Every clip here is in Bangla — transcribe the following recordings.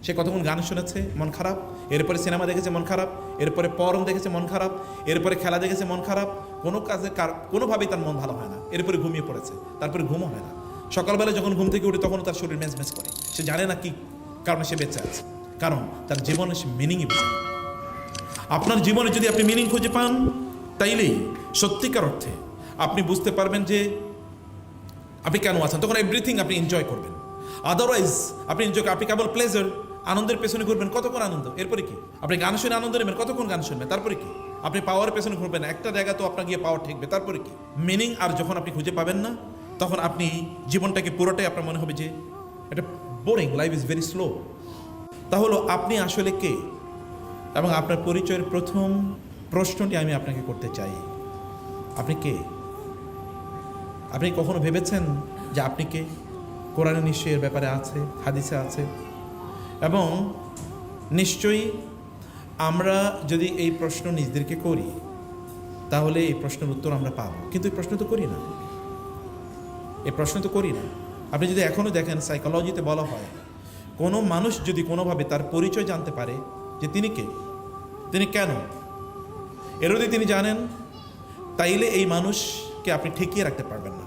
সে কতক্ষণ গান শুনেছে, মন খারাপ। এরপরে সিনেমা দেখেছে, মন খারাপ। এরপরে পরন দেখেছে, মন খারাপ। এরপরে খেলা দেখেছে, মন খারাপ। কোনো কাজে কোনোভাবেই তার মন ভালো হয় না। এরপরে ঘুমিয়ে পড়েছে, তারপরে ঘুমও হয় না। সকালবেলা যখন ঘুম থেকে উঠে তখন তার শরীর ম্যাজ করে। সে জানে না কি কারণে সে বেঁচে আছে, কারণ তার জীবনে সে মিনিংই বুঝে। আপনার জীবনে যদি আপনি মিনিং খুঁজে পান, তাইলেই সত্যিকার অর্থে আপনি বুঝতে পারবেন যে আপনি কেন আছেন। তখন এভরিথিং আপনি এনজয় করবেন। আদারওয়াইজ আপনি আপনি কেবল প্লেজার, আনন্দের পেছনে ঘুরবেন, কতক্ষণ আনন্দ, এরপরে কি? আপনি গান শুনে আনন্দ নেবেন, কতক্ষণ গান শুনবেন, তারপরে কি? আপনি পাওয়ারের পেছনে ঘুরবেন, একটা জায়গা তো আপনার গিয়ে পাওয়ার ঠেকবে, তারপরে কি? মিনিং আর যখন আপনি খুঁজে পাবেন না, তখন আপনি জীবনটাকে পুরোটাই আপনার মনে হবে যে এটা boring, life is very slow. তাহলে আপনি আসলে কে? এবং আপনার পরিচয়ের প্রথম প্রশ্নটি আমি আপনাকে করতে চাই, আপনি কে? আপনি কখনো ভেবেছেন যে আপনি কে? কোরআনে নিশ্চয়ই এর ব্যাপারে আছে, হাদিসে আছে। এবং নিশ্চয়ই আমরা যদি এই প্রশ্ন নিজেদেরকে করি, তাহলে এই প্রশ্নের উত্তর আমরা পাব। কিন্তু এই প্রশ্ন তো করি না, এই প্রশ্ন তো করি না। আপনি যদি এখনও দেখেন, সাইকোলজিতে বলা হয়, কোনো মানুষ যদি কোনোভাবে তার পরিচয় জানতে পারে যে তিনি কে, তিনি কেন, এর যদি তিনি জানেন, তাইলে এই মানুষকে আপনি ঠেকিয়ে রাখতে পারবেন না।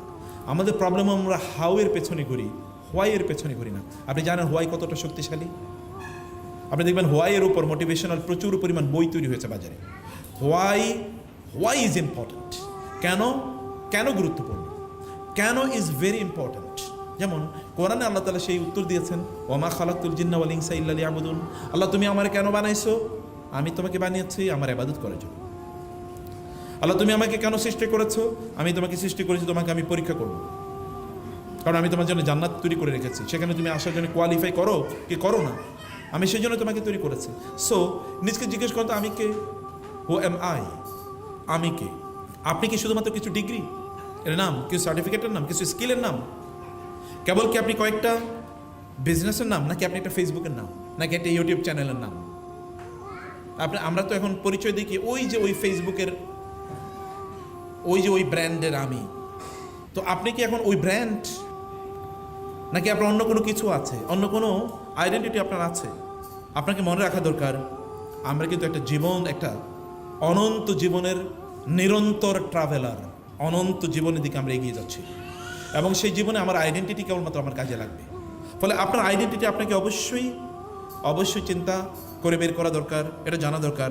আমাদের প্রবলেম, আমরা হাউ এর পেছনে ঘুরি, হোয়াই এর পেছনে ঘুরি না। আপনি জানেন হোয়াই কতটা শক্তিশালী? আপনি দেখবেন হোয়াই এর উপর মোটিভেশনাল প্রচুর পরিমাণ বই তৈরি হয়েছে বাজারে। হোয়াই ইজ ইম্পর্ট্যান্ট, কেন গুরুত্বপূর্ণ, কেন ইজ ভেরি ইম্পর্ট্যান্ট। যেমন কোরআনে আল্লাহ তাআলা সেই উত্তর দিয়েছেন, ওমা খালাকতুল জিন্না ওয়াল ইনসা ইল্লা লিয়াবুদুন। আল্লাহ, তুমি আমারে কেন বানাইছো? আমি তোমাকে বানিয়েছি আমার ইবাদত করার জন্য। আল্লাহ, তুমি আমাকে কেন সৃষ্টি করেছো? আমি তোমাকে সৃষ্টি করেছি তোমাকে আমি পরীক্ষা করব, কারণ আমি তোমার জন্য জান্নাত তৈরি করে রেখেছি, সেখানে তুমি আসার জন্য কোয়ালিফাই করো কি করো না, আমি সেই জন্য তোমাকে তৈরি করেছি। সো নিজকে জিজ্ঞেস করতো, আমি কে? Who am I? আমি কে? আপনি কি শুধুমাত্র কিছু ডিগ্রি এর নাম, কিছু সার্টিফিকেটের নাম, কিছু স্কিলের নাম? কেবল কি আপনি কয়েকটা বিজনেসের নাম, নাকি আপনি একটা ফেসবুকের নাম, নাকি একটা ইউটিউব চ্যানেলের নাম? আমরা তো এখন পরিচয় দেখি ওই ফেসবুকের ওই ব্র্যান্ডের আমি। তো আপনি কি এখন ওই ব্র্যান্ড, নাকি আপনার অন্য কোনো কিছু আছে, অন্য কোনো আইডেন্টিটি আপনার আছে? আপনাকে মনে রাখা দরকার, আমরা কিন্তু একটা জীবন, একটা অনন্ত জীবনের নিরন্তর ট্রাভেলার। অনন্ত জীবনের দিকে আমরা এগিয়ে যাচ্ছি, এবং সেই জীবনে আমার আইডেন্টিটি কেবলমাত্র আমার কাজে লাগবে। ফলে আপনার আইডেন্টিটি আপনাকে অবশ্যই চিন্তা করে বের করা দরকার, এটা জানা দরকার।